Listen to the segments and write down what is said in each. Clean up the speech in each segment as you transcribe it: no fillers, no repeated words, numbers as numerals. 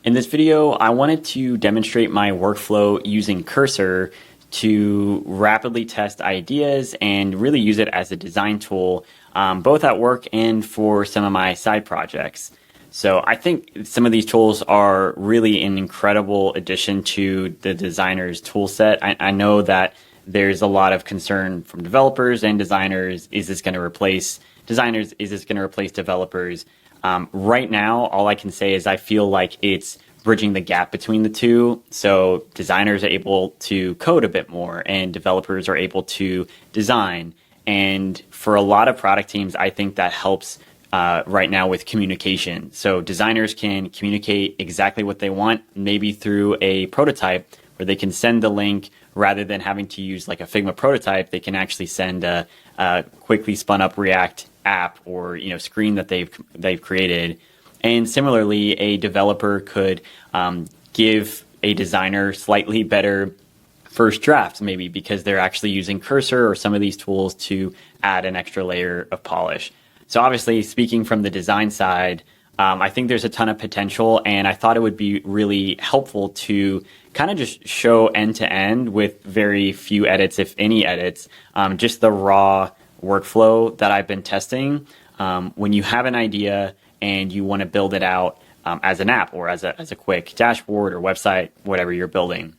In this video, I wanted to demonstrate my workflow using Cursor to rapidly test ideas and really use it as a design tool, both at work and for some of my side projects. So I think some of these tools are really an incredible addition to the designer's tool set. I know that there's a lot of concern from developers and designers. Is this going to replace designers? Is this going to replace developers? Right now, all I can say is I feel like it's bridging the gap between the two. So designers are able to code a bit more and developers are able to design. And for a lot of product teams, I think that helps right now with communication. So designers can communicate exactly what they want, maybe through a prototype where they can send the link rather than having to use like a Figma prototype. They can actually send a quickly spun up React app or screen that they've created. And similarly, a developer could give a designer slightly better first drafts, maybe because they're actually using Cursor or some of these tools to add an extra layer of polish. So obviously, speaking from the design side, I think there's a ton of potential, and I thought it would be really helpful to kind of just show end to end with very few edits, if any edits, just the raw workflow that I've been testing. When you have an idea and you want to build it out as an app or as a quick dashboard or website, whatever you're building.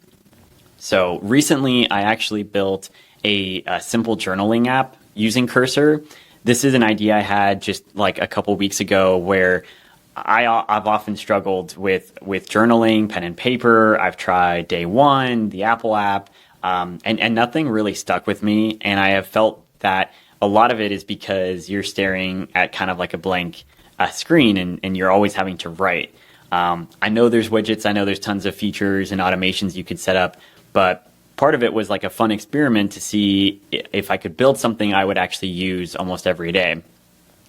So recently, I actually built a simple journaling app using Cursor. This is an idea I had just like a couple weeks ago where I've often struggled with journaling, pen and paper. I've tried Day One, the Apple app, and nothing really stuck with me. And I have felt that a lot of it is because you're staring at kind of like a blank screen and you're always having to write. I know there's widgets. I know there's tons of features and automations you could set up, but part of it was like a fun experiment to see if I could build something I would actually use almost every day.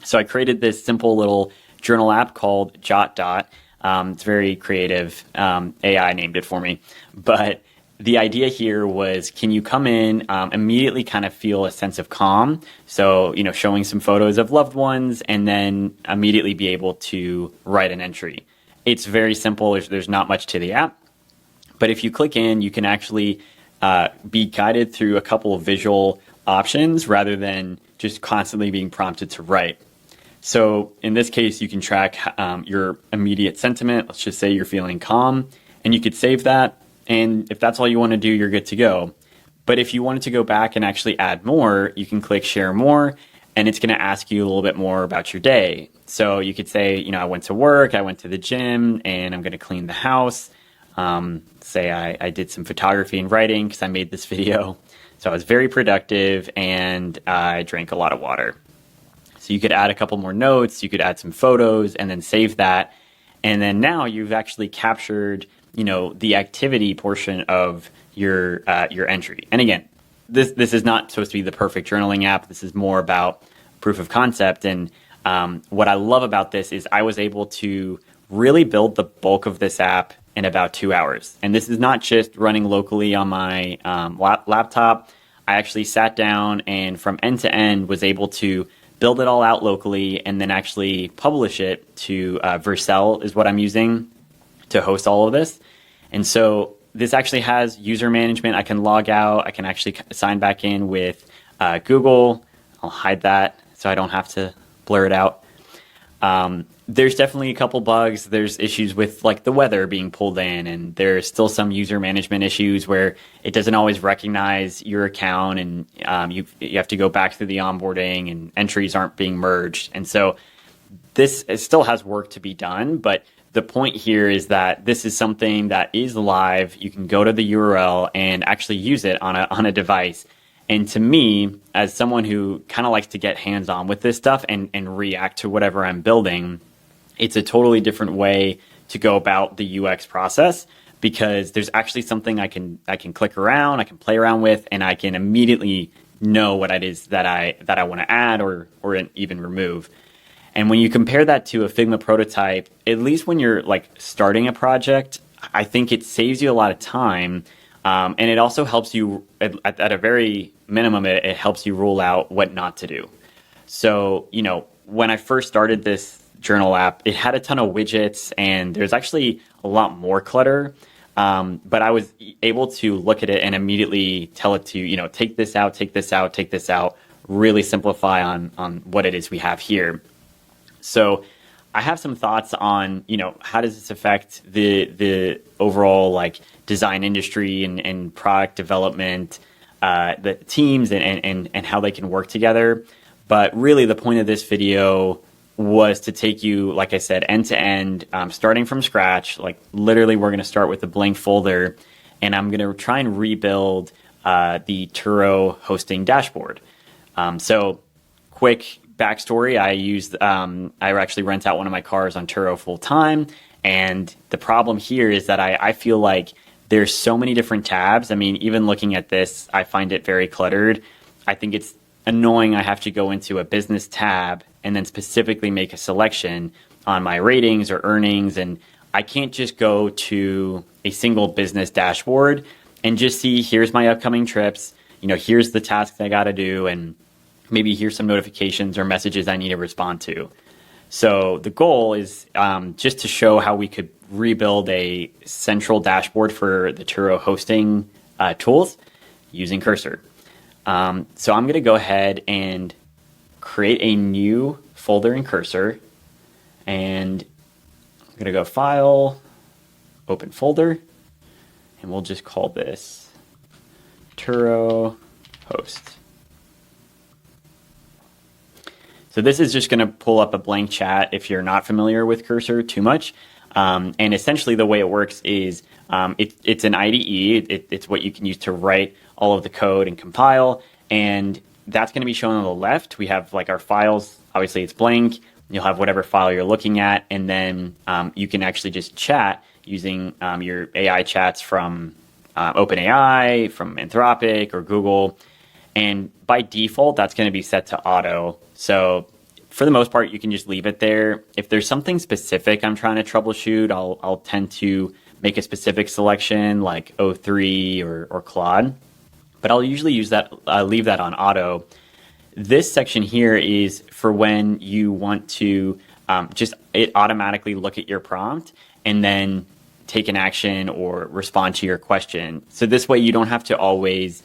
So I created this simple little journal app called JotDot. It's very creative. AI named it for me. But the idea here was, can you come in, immediately kind of feel a sense of calm? So, showing some photos of loved ones and then immediately be able to write an entry. It's very simple. There's not much to the app. But if you click in, you can actually be guided through a couple of visual options rather than just constantly being prompted to write. So in this case, you can track your immediate sentiment. Let's just say you're feeling calm, and you could save that. And if that's all you want to do, you're good to go. But if you wanted to go back and actually add more, you can click Share More, and it's going to ask you a little bit more about your day. So you could say, I went to work, I went to the gym, and I'm going to clean the house. Say I did some photography and writing because I made this video. So I was very productive, and I drank a lot of water. So you could add a couple more notes, you could add some photos, and then save that. And then now you've actually captured the activity portion of your entry. And again, this is not supposed to be the perfect journaling app. This is more about proof of concept. And what I love about this is I was able to really build the bulk of this app in about 2 hours. And this is not just running locally on my laptop. I actually sat down and from end to end was able to build it all out locally and then actually publish it to Vercel is what I'm using to host all of this. And so this actually has user management. I can log out. I can actually sign back in with Google. I'll hide that so I don't have to blur it out. There's definitely a couple bugs. There's issues with like the weather being pulled in, and there's still some user management issues where it doesn't always recognize your account, and you have to go back through the onboarding, and entries aren't being merged. And so this still has work to be done, but the point here is that this is something that is live. You can go to the URL and actually use it on a device. And to me, as someone who kind of likes to get hands-on with this stuff and react to whatever I'm building, it's a totally different way to go about the UX process because there's actually something I can click around, I can play around with, and I can immediately know what it is that I want to add or even remove. And when you compare that to a Figma prototype, at least when you're like starting a project, I think it saves you a lot of time. And it also helps you at a very minimum, it helps you rule out what not to do. So, when I first started this journal app. It had a ton of widgets, and there's actually a lot more clutter. But I was able to look at it and immediately tell it to, take this out, take this out, take this out, really simplify on what it is we have here. So I have some thoughts on, how does this affect the overall like design industry and product development, the teams and how they can work together. But really the point of this video was to take you, like I said, end to end, starting from scratch. Like literally we're going to start with a blank folder, and I'm going to try and rebuild the Turo hosting dashboard. So quick backstory, I actually rent out one of my cars on Turo full time. And the problem here is that I feel like there's so many different tabs. I mean, even looking at this, I find it very cluttered. I think it's annoying. I have to go into a business tab and then specifically make a selection on my ratings or earnings. And I can't just go to a single business dashboard and just see, here's my upcoming trips, here's the tasks I got to do, and maybe here's some notifications or messages I need to respond to. So the goal is just to show how we could rebuild a central dashboard for the Turo hosting tools using Cursor. So I'm going to go ahead and create a new folder in Cursor, and I'm going to go File, Open Folder, and we'll just call this Turo Host. So this is just going to pull up a blank chat if you're not familiar with Cursor too much. And essentially the way it works is it's an IDE. It's what you can use to write all of the code and compile. And that's going to be shown on the left. We have like our files. Obviously it's blank. You'll have whatever file you're looking at. And then you can actually just chat using your AI chats from OpenAI, from Anthropic or Google. And by default, that's going to be set to auto. So for the most part, you can just leave it there. If there's something specific I'm trying to troubleshoot, I'll tend to make a specific selection like O3 or Claude. But I'll usually leave that on auto. This section here is for when you want to just it automatically look at your prompt and then take an action or respond to your question. So this way you don't have to always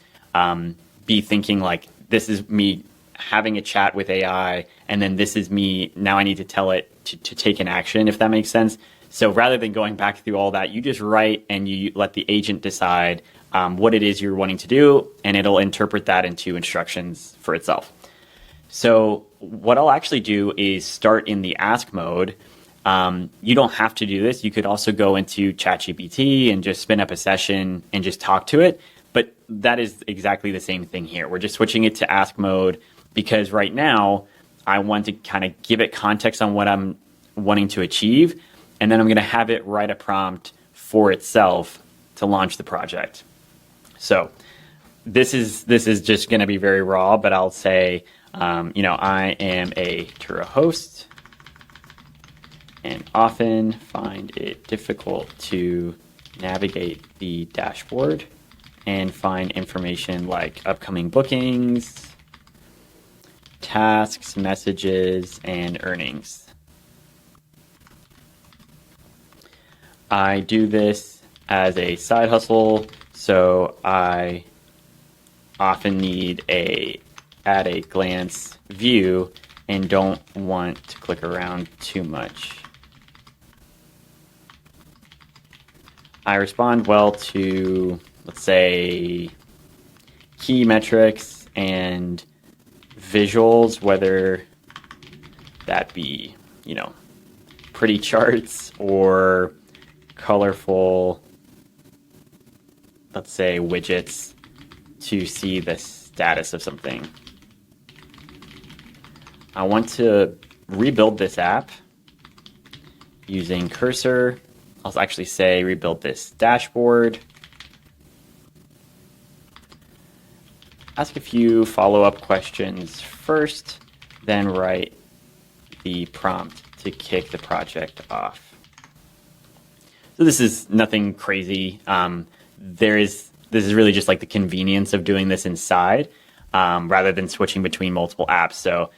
be thinking like, this is me having a chat with AI, and then this is me, now I need to tell it to take an action, if that makes sense. So rather than going back through all that, you just write and you let the agent decide what it is you're wanting to do, and it'll interpret that into instructions for itself. So what I'll actually do is start in the ask mode. You don't have to do this. You could also go into ChatGPT and just spin up a session and just talk to it. But that is exactly the same thing here. We're just switching it to ask mode because right now I want to kind of give it context on what I'm wanting to achieve. And then I'm going to have it write a prompt for itself to launch the project. So this is just going to be very raw, but I'll say, I am a Turo host and often find it difficult to navigate the dashboard and find information like upcoming bookings, tasks, messages, and earnings. I do this as a side hustle, so I often need a at-a-glance view and don't want to click around too much. I respond well to, let's say, key metrics and visuals, whether that be, pretty charts or colorful, let's say, widgets to see the status of something. I want to rebuild this app using Cursor. I'll actually say rebuild this dashboard. Ask a few follow-up questions first, then write the prompt to kick the project off. So this is nothing crazy. This is really just like the convenience of doing this inside rather than switching between multiple apps. So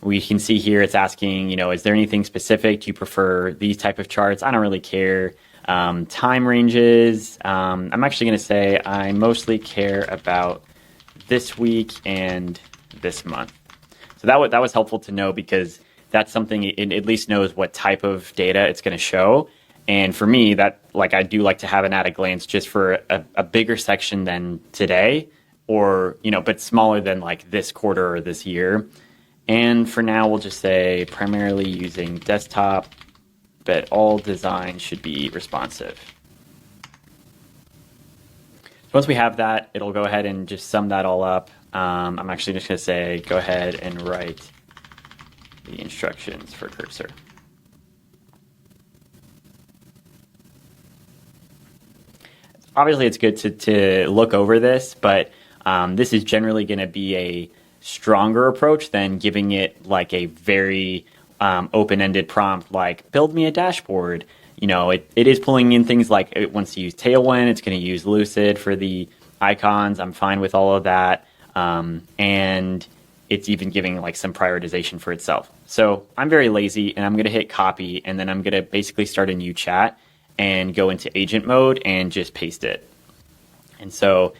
we can see here it's asking, is there anything specific? Do you prefer these type of charts? I don't really care. Time ranges. I'm actually going to say I mostly care about this week and this month. So that was helpful to know, because that's something it at least knows what type of data it's going to show. And for me, that I do like to have an at a glance just for a bigger section than today, or but smaller than this quarter or this year. And for now, we'll just say primarily using desktop, but all design should be responsive. Once we have that, it'll go ahead and just sum that all up. I'm actually just going to say, go ahead and write the instructions for cursor. Obviously, it's good to look over this, but this is generally going to be a stronger approach than giving it a very open-ended prompt like build me a dashboard. It is pulling in things like it wants to use Tailwind, it's going to use Lucid for the icons. I'm fine with all of that. And it's even giving some prioritization for itself. So I'm very lazy, and I'm going to hit copy, and then I'm going to basically start a new chat and go into agent mode and just paste it. And so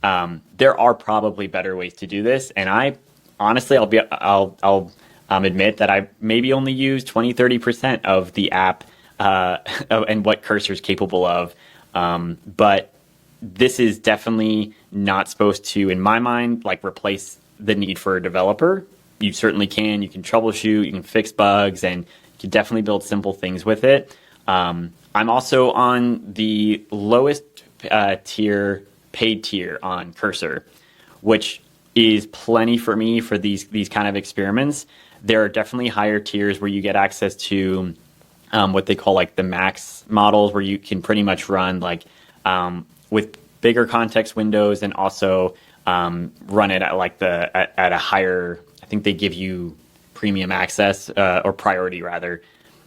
there are probably better ways to do this. And I honestly, I'll admit that I maybe only use 20-30% of the app and what Cursor is capable of. But this is definitely not supposed to, in my mind, replace the need for a developer. You certainly can. You can troubleshoot, you can fix bugs, and you can definitely build simple things with it. I'm also on the lowest tier, paid tier on Cursor, which is plenty for me for these kind of experiments. There are definitely higher tiers where you get access to what they call the max models, where you can pretty much run with bigger context windows, and also run it at at a higher. I think they give you premium access or priority rather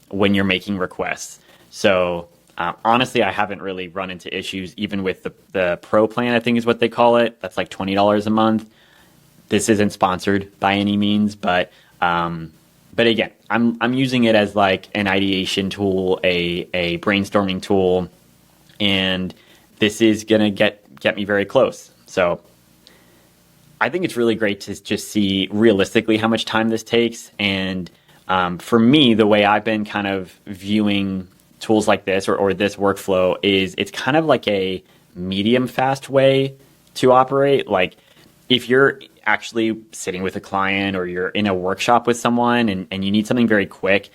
when you're making requests. So honestly, I haven't really run into issues even with the Pro plan, I think is what they call it. That's $20 a month. This isn't sponsored by any means, but again, I'm using it as an ideation tool, a brainstorming tool, and this is gonna get me very close. So I think it's really great to just see realistically how much time this takes. And for me, the way I've been kind of viewing tools like this or this workflow is it's kind of a medium fast way to operate. If you're actually sitting with a client or you're in a workshop with someone and you need something very quick,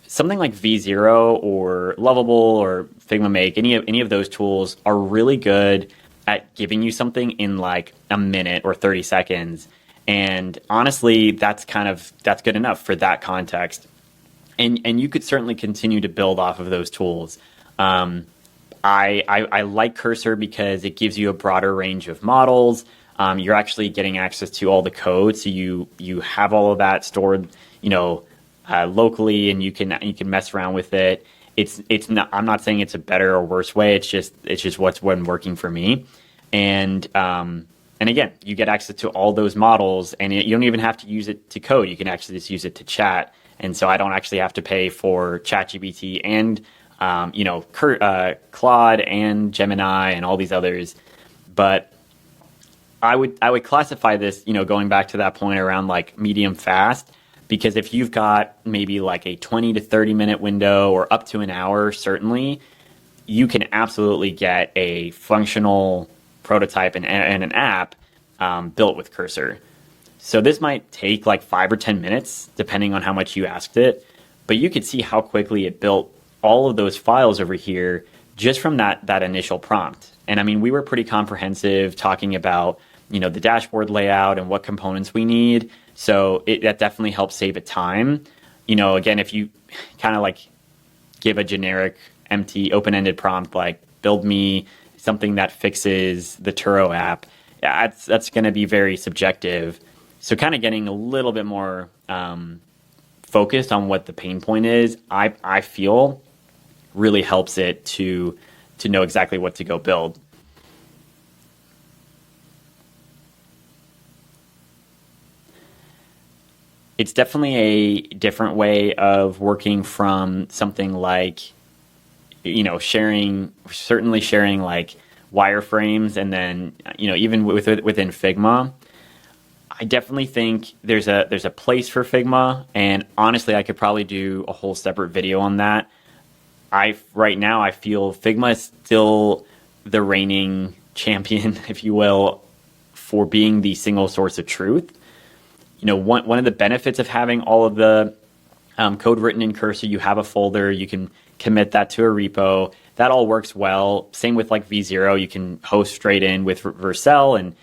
something like V0 or Lovable or Figma Make, any of those tools are really good at giving you something in a minute or 30 seconds. And honestly, that's good enough for that context. And you could certainly continue to build off of those tools. I like Cursor because it gives you a broader range of models. You're actually getting access to all the code, so you have all of that stored, locally, and you can mess around with it. It's not. I'm not saying it's a better or worse way. It's just what's been working for me, and again, you get access to all those models, and you don't even have to use it to code. You can actually just use it to chat. And so I don't actually have to pay for ChatGPT and Claude and Gemini and all these others. But I would classify this, going back to that point around medium fast, because if you've got maybe a 20 to 30 minute window or up to an hour, certainly you can absolutely get a functional prototype and an app built with Cursor. So this might take 5 or 10 minutes, depending on how much you asked it. But you could see how quickly it built all of those files over here just from that initial prompt. And I mean, we were pretty comprehensive talking about, the dashboard layout and what components we need. So that definitely helps save it time. Again, if you kind of give a generic, empty, open-ended prompt, build me something that fixes the Turo app, that's going to be very subjective. So kind of getting a little bit more focused on what the pain point is, I feel really helps it to know exactly what to go build. it's definitely a different way of working from something like, certainly sharing like wireframes, and then, even within Figma. I definitely think there's a place for Figma, and honestly, I could probably do a whole separate video on that. Right now I feel Figma is still the reigning champion, if you will, for being the single source of truth. One of the benefits of having all of the code written in Cursor, you have a folder, you can commit that to a repo. That all works well. Same with like V0, you can host straight in with Vercel, and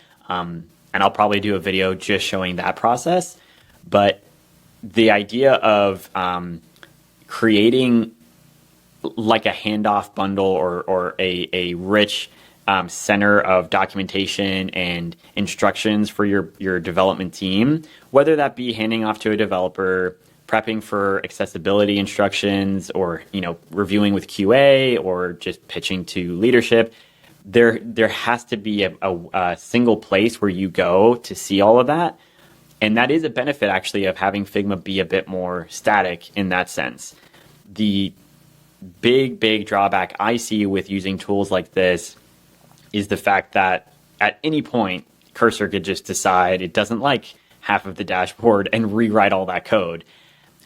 I'll probably do a video just showing that process. But the idea of creating like a handoff bundle or a rich center of documentation and instructions for your development team, whether that be handing off to a developer, prepping for accessibility instructions, or reviewing with QA, or just pitching to leadership. There has to be a single place where you go to see all of that. And that is a benefit, actually, of having Figma be a bit more static in that sense. The big drawback I see with using tools like this is the fact that at any point, Cursor could just decide it doesn't like half of the dashboard and rewrite all that code.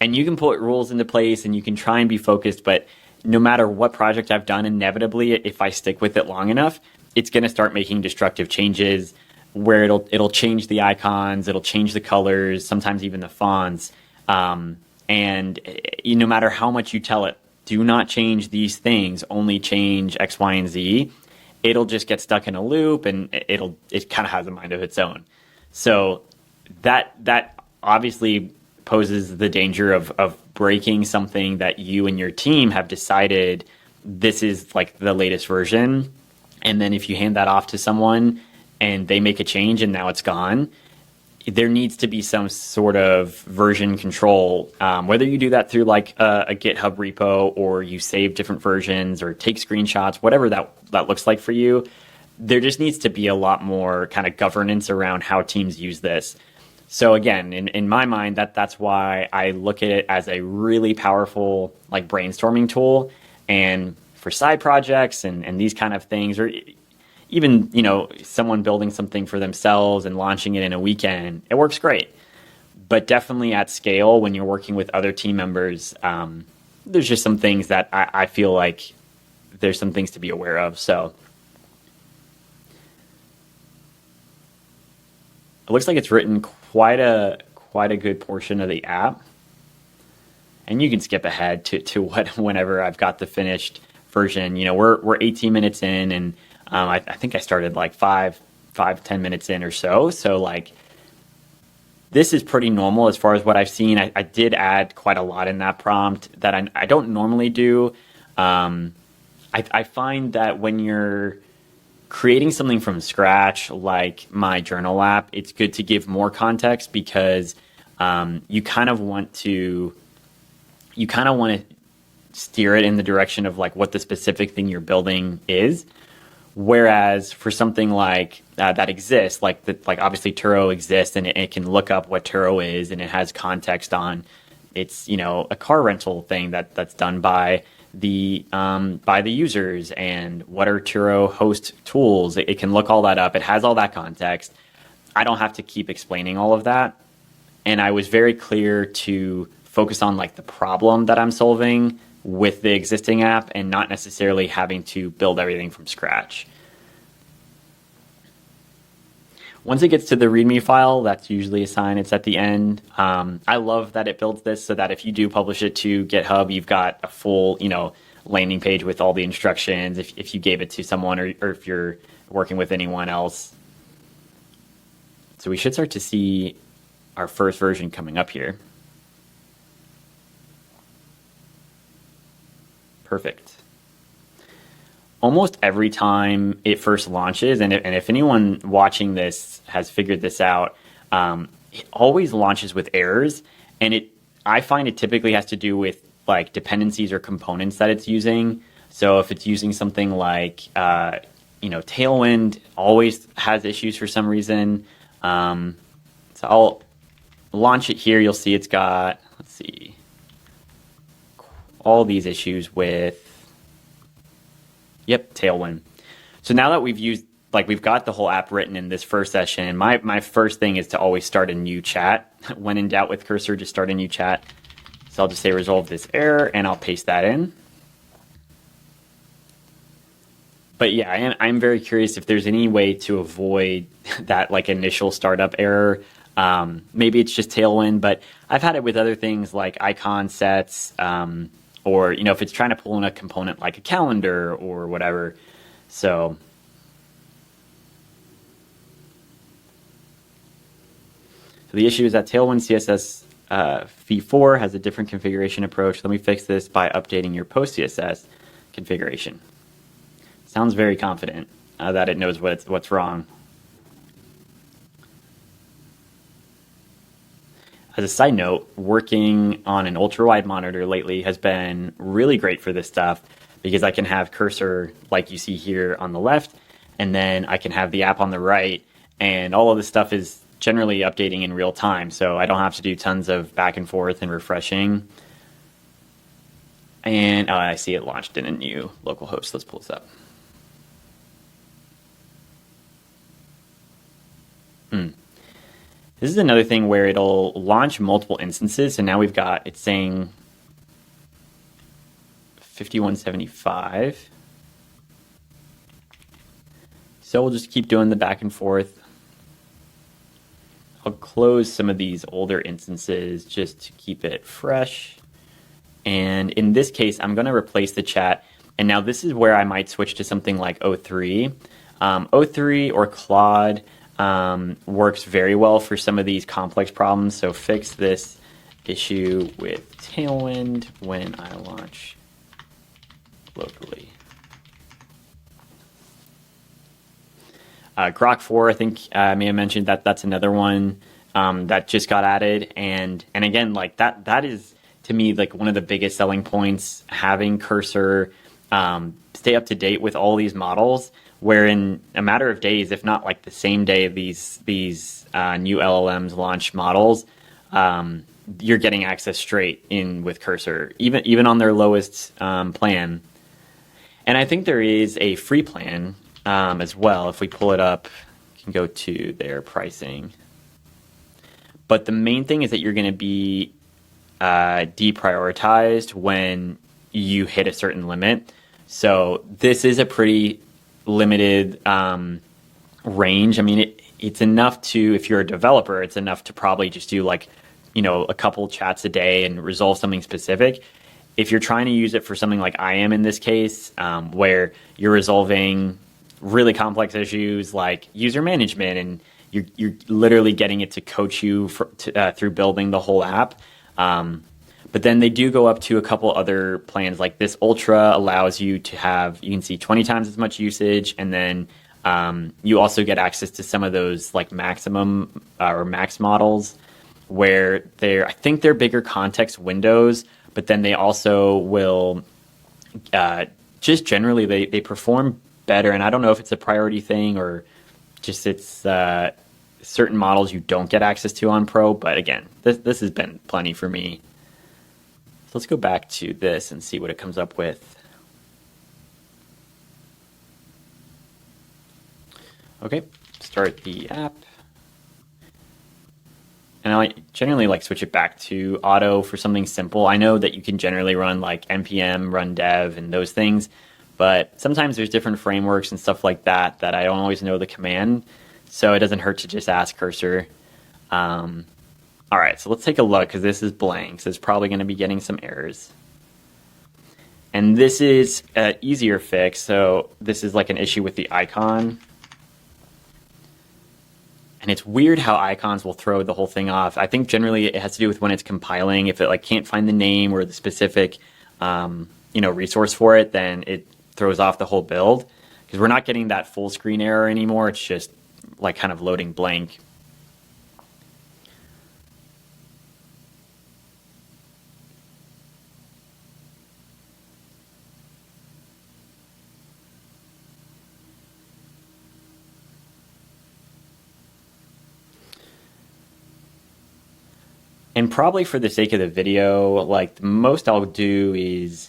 And you can put rules into place and you can try and be focused, but no matter what project I've done, inevitably, if I stick with it long enough, it's going to start making destructive changes where it'll change the icons, it'll change the colors, sometimes even the fonts. And no matter how much you tell it, do not change these things, only change X, Y, and Z, it'll just get stuck in a loop, and it kind of has a mind of its own. So that obviously poses the danger of breaking something that you and your team have decided this is like the latest version. And then if you hand that off to someone and they make a change and now it's gone, there needs to be some sort of version control, whether you do that through like a GitHub repo, or you save different versions or take screenshots, whatever that looks like for you. There just needs to be a lot more kind of governance around how teams use this. So again, in my mind, that's why I look at it as a really powerful like brainstorming tool. And for side projects and these kind of things, or even someone building something for themselves and launching it in a weekend, it works great. But definitely at scale, when you're working with other team members, there's just some things that I feel like there's some things to be aware of. So it looks like it's written quite a good portion of the app, and you can skip ahead to whenever I've got the finished version. We're 18 minutes in, and I think I started like 5-10 minutes in or so. So like this is pretty normal as far as what I've seen. I did add quite a lot in that prompt that I don't normally do. I find that when you're creating something from scratch, like my journal app, it's good to give more context, because you kind of want to steer it in the direction of like what the specific thing you're building is. Whereas for something like that exists, like obviously Turo exists, and it can look up what Turo is, and it has context on it's a car rental thing that's done by the users, and what are Turo host tools. It can look all that up. It has all that context. I don't have to keep explaining all of that. And I was very clear to focus on like the problem that I'm solving with the existing app, and not necessarily having to build everything from scratch. Once it gets to the README file, that's usually a sign it's at the end. I love that it builds this so that if you do publish it to GitHub, you've got a full, landing page with all the instructions if you gave it to someone, or if you're working with anyone else. So we should start to see our first version coming up here. Perfect. Almost every time it first launches, and if anyone watching this has figured this out, it always launches with errors, and I find it typically has to do with like dependencies or components that it's using. So if it's using something like Tailwind always has issues for some reason. So launch it here, you'll see it's got, let's see, all these issues with, yep, Tailwind. So now that we've got the whole app written in this first session, my first thing is to always start a new chat. When in doubt with Cursor, just start a new chat. So I'll just say resolve this error, and I'll paste that in. But yeah, I'm very curious if there's any way to avoid that like initial startup error. Maybe it's just Tailwind, but I've had it with other things like icon sets, or if it's trying to pull in a component like a calendar or whatever. So the issue is that Tailwind CSS v4 has a different configuration approach. Let me fix this by updating your post CSS configuration. Sounds very confident that it knows what's wrong. As a side note, working on an ultra-wide monitor lately has been really great for this stuff because I can have Cursor like you see here on the left, and then I can have the app on the right, and all of this stuff is generally updating in real time, so I don't have to do tons of back and forth and refreshing. And I see it launched in a new local host. Let's pull this up. This is another thing where it'll launch multiple instances. So now it's saying 5175. So we'll just keep doing the back and forth. I'll close some of these older instances just to keep it fresh. And in this case, I'm going to replace the chat. And now this is where I might switch to something like O3. O3 or Claude works very well for some of these complex problems. So fix this issue with Tailwind when I launch locally. Grok 4, I think I may have mentioned that's another one that just got added. And again, like that is, to me, like one of the biggest selling points, having Cursor stay up to date with all these models, where in a matter of days, if not like the same day these new LLMs launch models, you're getting access straight in with Cursor, even on their lowest plan. And I think there is a free plan as well. If we pull it up, you can go to their pricing. But the main thing is that you're going to be deprioritized when you hit a certain limit. So this is a pretty limited range. I mean, it's enough to, if you're a developer, it's enough to probably just do like, a couple chats a day and resolve something specific. If you're trying to use it for something like I am in this case, where you're resolving really complex issues like user management, and you're literally getting it to coach you through building the whole app. But then they do go up to a couple other plans. Like this Ultra allows you to have, you can see 20 times as much usage. And then you also get access to some of those like maximum or max models where I think they're bigger context windows, but then they also will just generally, they perform better. And I don't know if it's a priority thing or just it's certain models you don't get access to on Pro. But again, this has been plenty for me. So let's go back to this and see what it comes up with. Okay, start the app. And I generally like switch it back to auto for something simple. I know that you can generally run like npm, run dev, and those things, but sometimes there's different frameworks and stuff like that I don't always know the command. So it doesn't hurt to just ask Cursor. All right, so let's take a look because this is blank, so it's probably going to be getting some errors. And this is an easier fix. So this is like an issue with the icon. And it's weird how icons will throw the whole thing off. I think generally it has to do with when it's compiling. If it like can't find the name or the specific resource for it, then it throws off the whole build. Because we're not getting that full screen error anymore. It's just like kind of loading blank. And probably for the sake of the video, like the most I'll do is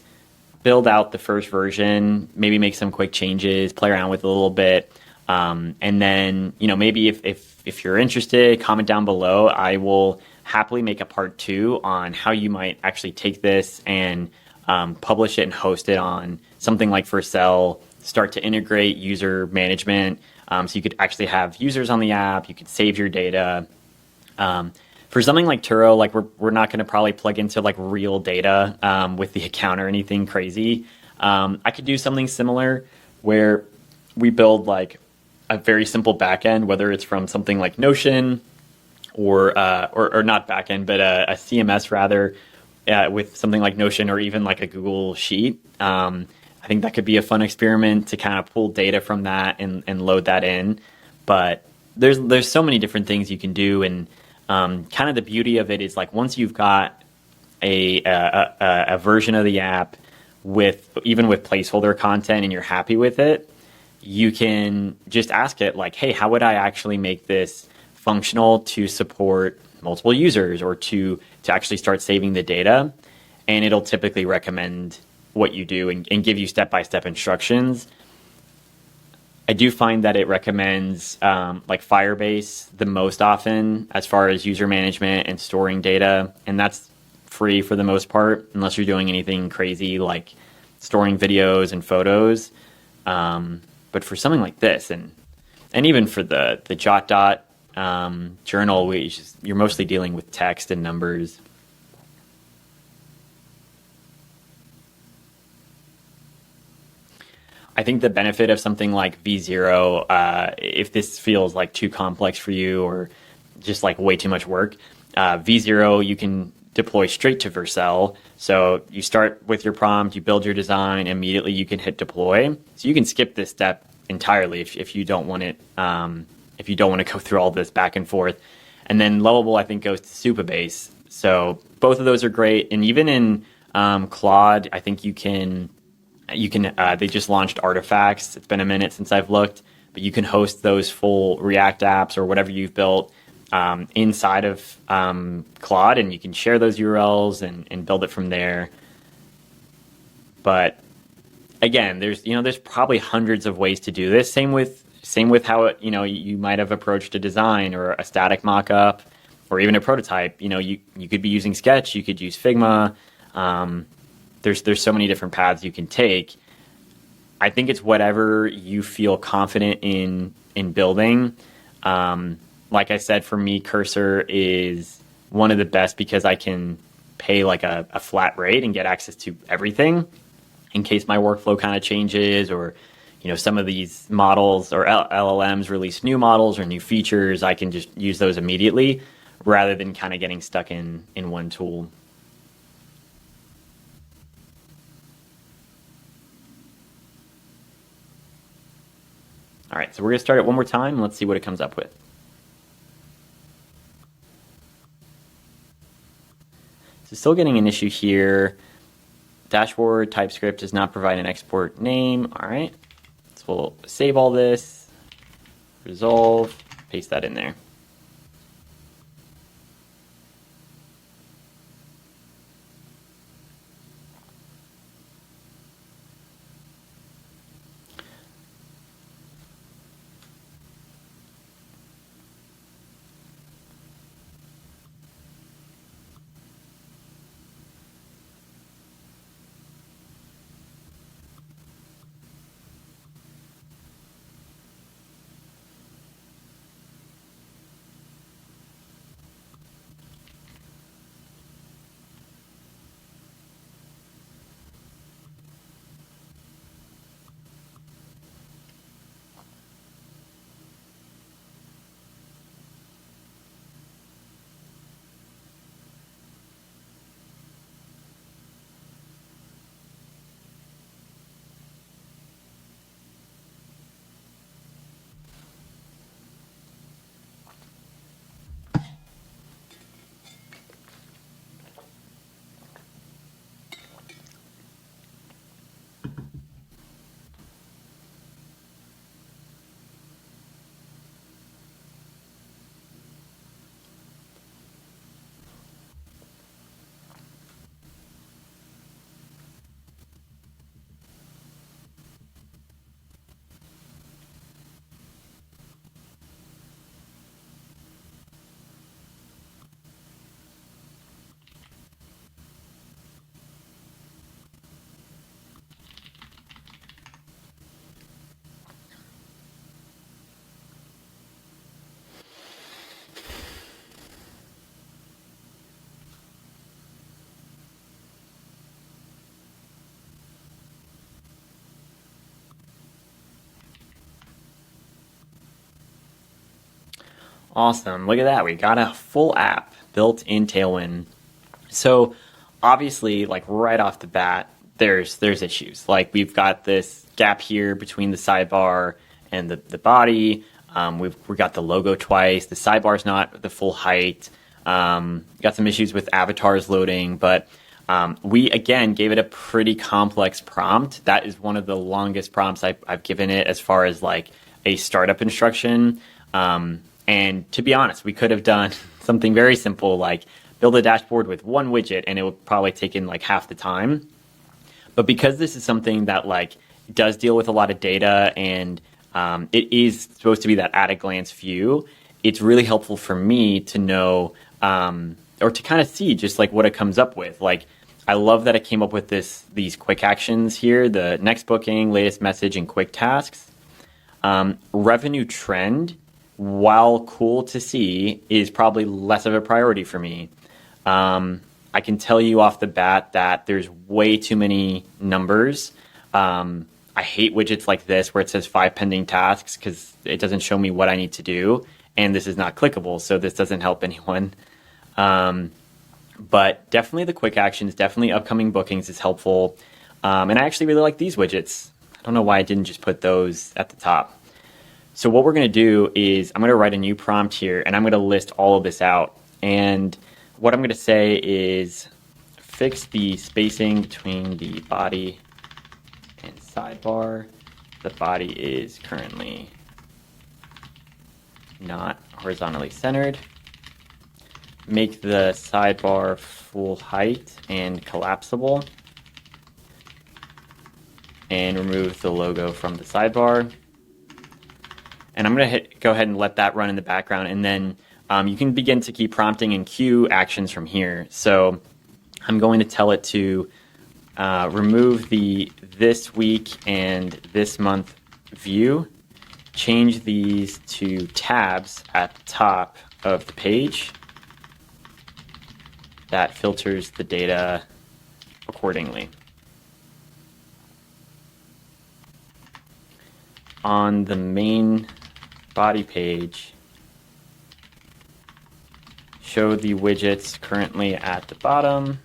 build out the first version, maybe make some quick changes, play around with it a little bit. And then, maybe if you're interested, comment down below. I will happily make a part 2 on how you might actually take this and publish it and host it on something like Vercel, start to integrate user management. So you could actually have users on the app, you could save your data. For something like Turo, like we're not going to probably plug into like real data with the account or anything crazy. I could do something similar where we build like a very simple backend, whether it's from something like Notion or not backend, but a CMS rather, with something like Notion or even like a Google Sheet. I think that could be a fun experiment to kind of pull data from that and load that in. But there's so many different things you can do, and kind of the beauty of it is like once you've got a version of the app even with placeholder content and you're happy with it, you can just ask it like, hey, how would I actually make this functional to support multiple users or to actually start saving the data? And it'll typically recommend what you do and give you step-by-step instructions. I do find that it recommends like Firebase the most often as far as user management and storing data, and that's free for the most part, unless you're doing anything crazy like storing videos and photos. But for something like this, and even for the JotDot journal, you're mostly dealing with text and numbers. I think the benefit of something like V0, if this feels like too complex for you or just like way too much work, V0 you can deploy straight to Vercel. So you start with your prompt, you build your design, immediately you can hit deploy. So you can skip this step entirely if you don't want it. If you don't want to go through all this back and forth. And then Lovable, I think, goes to Supabase. So both of those are great. And even in Claude, I think you can. They just launched Artifacts. It's been a minute since I've looked, but you can host those full React apps or whatever you've built inside of Claude, and you can share those URLs and build it from there. But again, there's probably hundreds of ways to do this. Same with how you might have approached a design or a static mockup or even a prototype. You could be using Sketch, you could use Figma. There's so many different paths you can take. I think it's whatever you feel confident in building. Like I said, for me, Cursor is one of the best because I can pay like a flat rate and get access to everything in case my workflow kind of changes, or some of these models or LLMs release new models or new features. I can just use those immediately rather than kind of getting stuck in one tool. All right, so we're going to start it one more time. Let's see what it comes up with. So still getting an issue here. Dashboard TypeScript does not provide an export name. All right, so we'll save all this, resolve, paste that in there. Awesome. Look at that. We got a full app built in Tailwind. So obviously, like right off the bat, there's issues. Like we've got this gap here between the sidebar and the body. We got the logo twice. The sidebar's not the full height. Got some issues with avatars loading, but we again gave it a pretty complex prompt. That is one of the longest prompts I've given it as far as like a startup instruction. And to be honest, we could have done something very simple like build a dashboard with one widget, and it would probably take in like half the time. But because this is something that like does deal with a lot of data and it is supposed to be that at a glance view, it's really helpful for me to know or to kind of see just like what it comes up with. Like I love that it came up with these quick actions here, the next booking, latest message, and quick tasks. Revenue trend, while cool to see, is probably less of a priority for me. I can tell you off the bat that there's way too many numbers. I hate widgets like this where it says 5 pending tasks because it doesn't show me what I need to do. And this is not clickable, so this doesn't help anyone. But definitely the quick actions, definitely upcoming bookings is helpful. And I actually really like these widgets. I don't know why I didn't just put those at the top. So what we're going to do is I'm going to write a new prompt here, and I'm going to list all of this out. And what I'm going to say is fix the spacing between the body and sidebar. The body is currently not horizontally centered. Make the sidebar full height and collapsible. And remove the logo from the sidebar. And I'm going to go ahead and let that run in the background, and then you can begin to keep prompting and queue actions from here. So I'm going to tell it to remove the this week and this month view, change these to tabs at the top of the page. That filters the data accordingly. On the main body page, show the widgets currently at the bottom,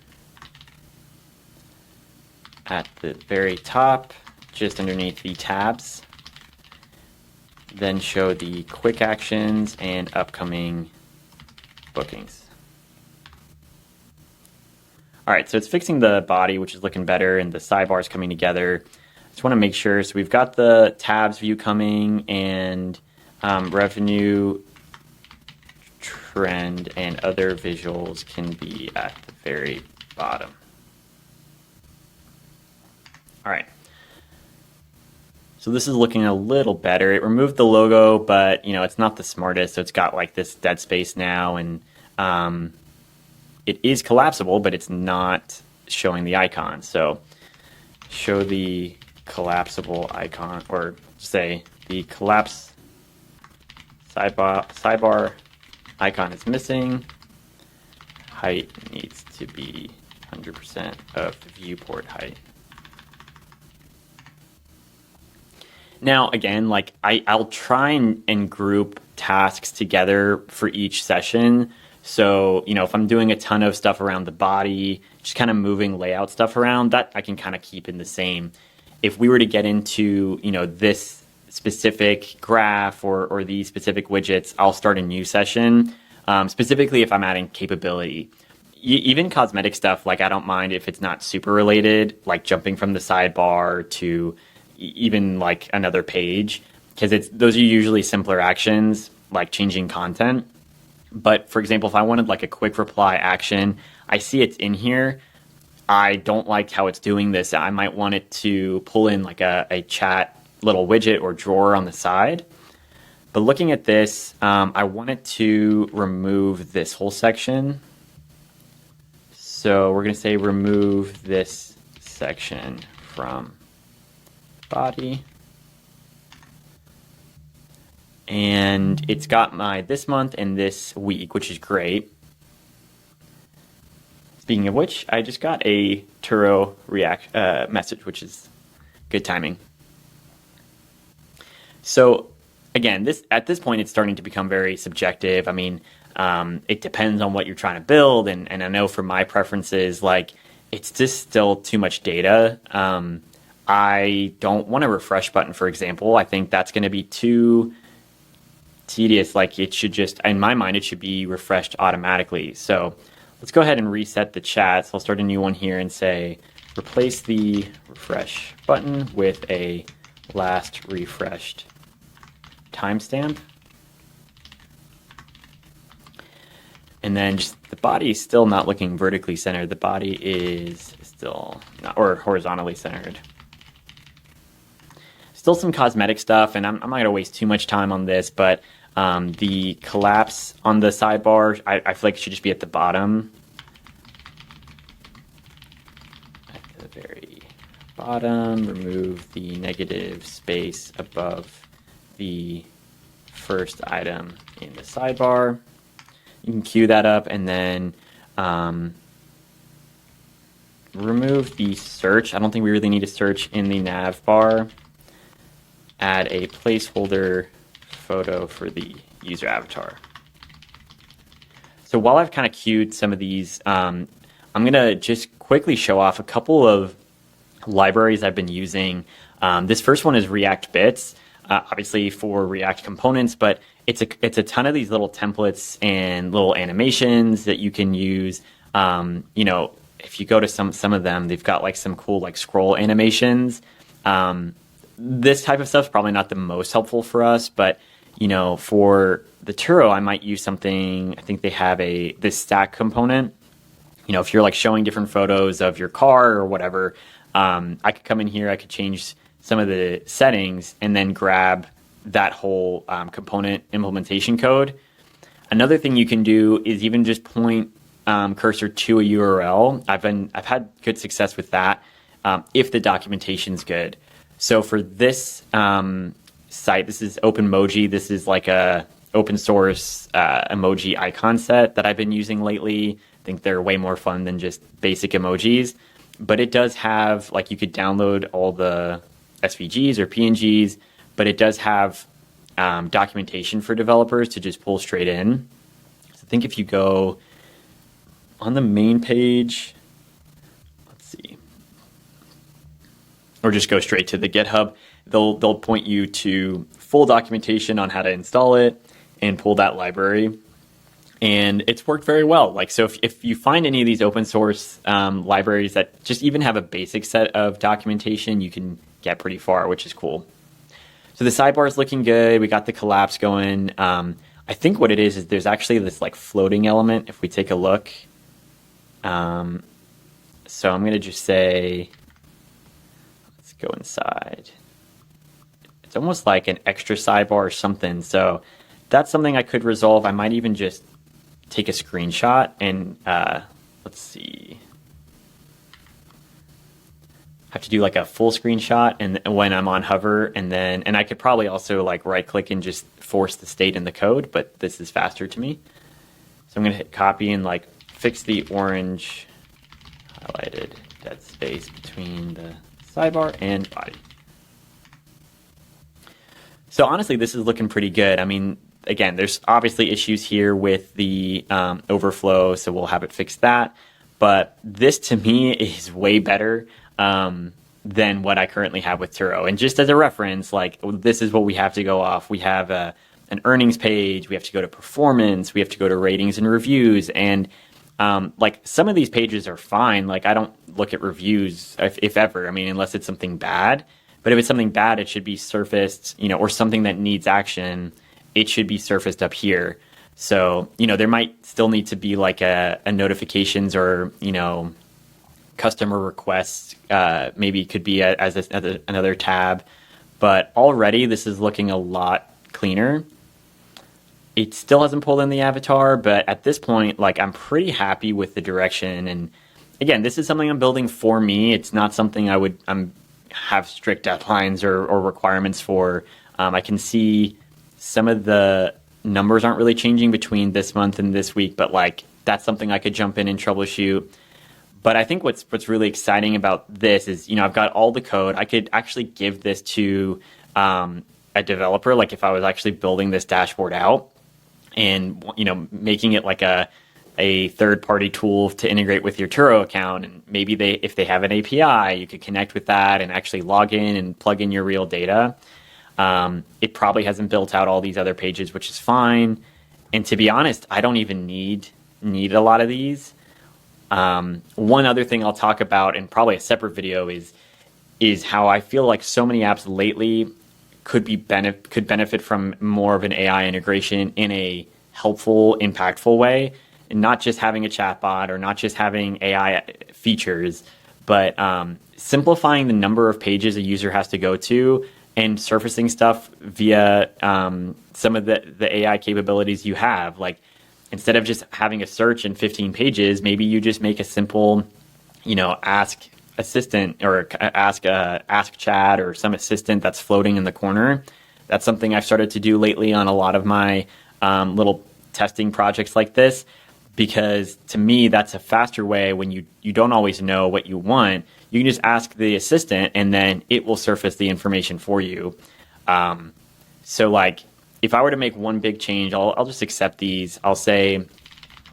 at the very top, just underneath the tabs. Then show the quick actions and upcoming bookings. All right, so it's fixing the body, which is looking better, and the sidebars coming together. Just want to make sure. So we've got the tabs view coming, and revenue trend and other visuals can be at the very bottom. All right. So this is looking a little better. It removed the logo, but it's not the smartest. So it's got like this dead space now, and it is collapsible, but it's not showing the icon. So show the collapsible icon, or say the collapse sidebar icon is missing. Height needs to be 100% of the viewport height. Now, again, like I'll try and group tasks together for each session. So, if I'm doing a ton of stuff around the body, just kind of moving layout stuff around, that I can kind of keep in the same. If we were to get into, this specific graph or these specific widgets, I'll start a new session, specifically if I'm adding capability. Even cosmetic stuff, like I don't mind if it's not super related, like jumping from the sidebar to even like another page, because those are usually simpler actions, like changing content. But for example, if I wanted like a quick reply action, I see it's in here. I don't like how it's doing this. I might want it to pull in like a chat little widget or drawer on the side. But looking at this, I wanted to remove this whole section. So we're going to say remove this section from body. And it's got my this month and this week, which is great. Speaking of which, I just got a Turo message, which is good timing. So again, at this point, it's starting to become very subjective. I mean, it depends on what you're trying to build, and I know for my preferences, like it's just still too much data. I don't want a refresh button, for example. I think that's going to be too tedious. Like it should just, in my mind, it should be refreshed automatically. So let's go ahead and reset the chat. So I'll start a new one here and say, replace the refresh button with a last refreshed timestamp. And then just the body is still not looking vertically centered. The body is still not, or horizontally centered. Still some cosmetic stuff, and I'm not going to waste too much time on this, but the collapse on the sidebar, I feel like it should just be at the bottom. At the very bottom, remove the negative space above the first item in the sidebar. You can queue that up, and then remove the search. I don't think we really need a search in the nav bar. Add a placeholder photo for the user avatar. So while I've kind of queued some of these, I'm going to just quickly show off a couple of libraries I've been using. This first one is React Bits, obviously for React components, but it's a ton of these little templates and little animations that you can use. You know, if you go to some of them, they've got like some cool like scroll animations. This type of stuff is probably not the most helpful for us, but you know, for the Turo, I might use something. I think they have this stack component. You know, if you're like showing different photos of your car or whatever, I could come in here, I could change some of the settings, and then grab that whole component implementation code. Another thing you can do is even just point cursor to a URL. I've had good success with that if the documentation's good. So for this site, this is OpenMoji. This is like a open source emoji icon set that I've been using lately. I think they're way more fun than just basic emojis. But it does have, like, you could download all the SVGs or PNGs, but it does have documentation for developers to just pull straight in. So I think if you go on the main page, let's see, or just go straight to the GitHub, they'll point you to full documentation on how to install it and pull that library. And it's worked very well. Like, so if you find any of these open source libraries that just even have a basic set of documentation, you can get pretty far, which is cool. So the sidebar is looking good. We got the collapse going. I think what it is there's actually this like floating element. If we take a look, so I'm going to just say, let's go inside. It's almost like an extra sidebar or something. So that's something I could resolve. I might even just take a screenshot and let's see. I have to do like a full screenshot and when I'm on hover, and I could probably also like right click and just force the state in the code, but this is faster to me. So I'm going to hit copy and like fix the orange highlighted dead space between the sidebar and body. So honestly, this is looking pretty good. I mean, again, there's obviously issues here with the overflow, so we'll have it fix that. But this to me is way better than what I currently have with Turo. And just as a reference, like this is what we have to go off. We have an earnings page. We have to go to performance. We have to go to ratings and reviews. And like some of these pages are fine. Like I don't look at reviews if ever. I mean, unless it's something bad. But if it's something bad, it should be surfaced, you know, or something that needs action, it should be surfaced up here. So, you know, there might still need to be like a notifications or, you know, customer requests, maybe could be as another tab. But already this is looking a lot cleaner. It still hasn't pulled in the avatar, but at this point, like I'm pretty happy with the direction. And again, this is something I'm building for me. It's not something I'm have strict deadlines or requirements for. I can see some of the numbers aren't really changing between this month and this week, but like that's something I could jump in and troubleshoot. But I think what's really exciting about this is, you know, I've got all the code. I could actually give this to a a developer, like if I was actually building this dashboard out and, you know, making it like a third-party tool to integrate with your Turo account, and maybe if they have an API, you could connect with that and actually log in and plug in your real data. It probably hasn't built out all these other pages, which is fine. And to be honest, I don't even need a lot of these. One other thing I'll talk about in probably a separate video is how I feel like so many apps lately could benefit from more of an AI integration in a helpful, impactful way, and not just having a chatbot or not just having AI features, but simplifying the number of pages a user has to go to and surfacing stuff via some of the AI capabilities you have. Like, instead of just having a search in 15 pages, maybe you just make a simple, you know, ask assistant or ask chat or some assistant that's floating in the corner. That's something I've started to do lately on a lot of my little testing projects like this, because to me, that's a faster way when you don't always know what you want. You can just ask the assistant and then it will surface the information for you. So like, if I were to make one big change, I'll just accept these. I'll say,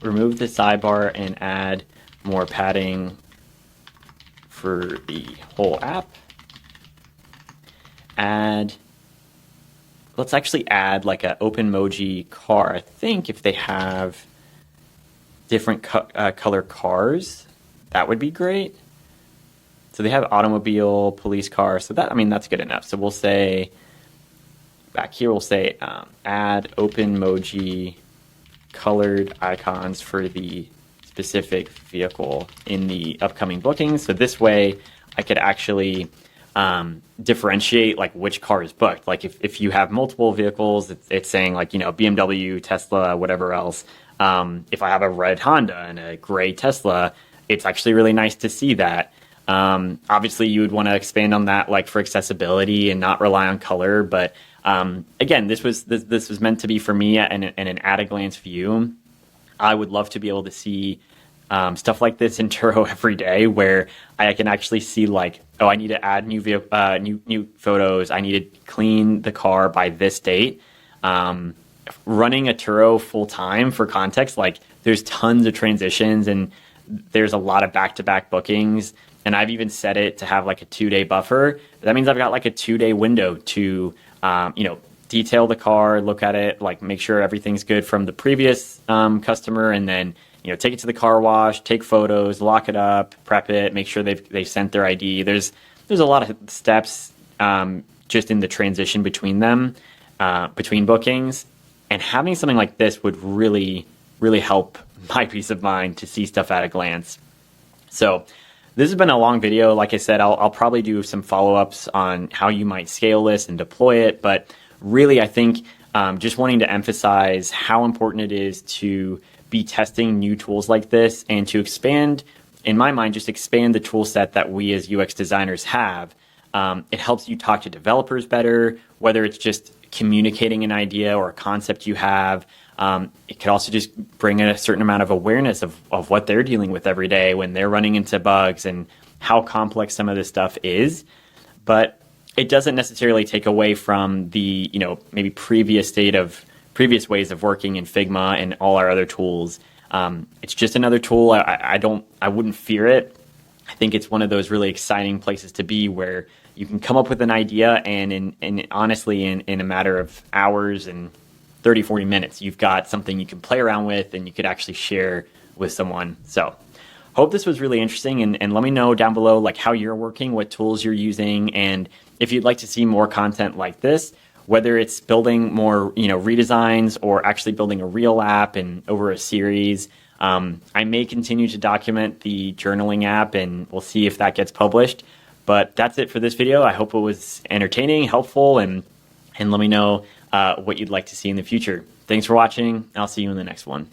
remove the sidebar and add more padding for the whole app. Let's actually add like an OpenMoji car. I think if they have different color cars, that would be great. So they have automobile, police car. So that's good enough. So we'll say, back here, we'll say add OpenMoji colored icons for the specific vehicle in the upcoming bookings. So this way I could actually differentiate like which car is booked. Like if you have multiple vehicles, it's saying like, you know, BMW, Tesla, whatever else. If I have a red Honda and a gray Tesla, it's actually really nice to see that. Obviously you would want to expand on that, like for accessibility and not rely on color. But again, this was meant to be for me and an at a glance view. I would love to be able to see stuff like this in Turo every day, where I can actually see like, oh, I need to add new photos. I need to clean the car by this date. Running a Turo full time, for context, like there's tons of transitions and there's a lot of back-to-back bookings. And I've even set it to have like a 2-day buffer. That means I've got like a 2-day window to, detail the car, look at it, like make sure everything's good from the previous customer, and then, take it to the car wash, take photos, lock it up, prep it, make sure they've sent their ID. There's a lot of steps just in the transition between them, between bookings. And having something like this would really, really help my peace of mind to see stuff at a glance. So this has been a long video. Like I said, I'll probably do some follow-ups on how you might scale this and deploy it. But really, I think just wanting to emphasize how important it is to be testing new tools like this and to expand, in my mind, just expand the tool set that we as UX designers have. It helps you talk to developers better, whether it's just communicating an idea or a concept you have. It could also just bring in a certain amount of awareness of what they're dealing with every day when they're running into bugs and how complex some of this stuff is. But it doesn't necessarily take away from the, maybe previous ways of working in Figma and all our other tools. It's just another tool. I wouldn't fear it. I think it's one of those really exciting places to be, where you can come up with an idea and honestly, in a matter of hours and 30, 40 minutes, you've got something you can play around with and you could actually share with someone. So hope this was really interesting, and let me know down below like how you're working, what tools you're using, and if you'd like to see more content like this, whether it's building more redesigns or actually building a real app and over a series. I may continue to document the journaling app, and we'll see if that gets published. But that's it for this video. I hope it was entertaining, helpful, and let me know what you'd like to see in the future. Thanks for watching. I'll see you in the next one.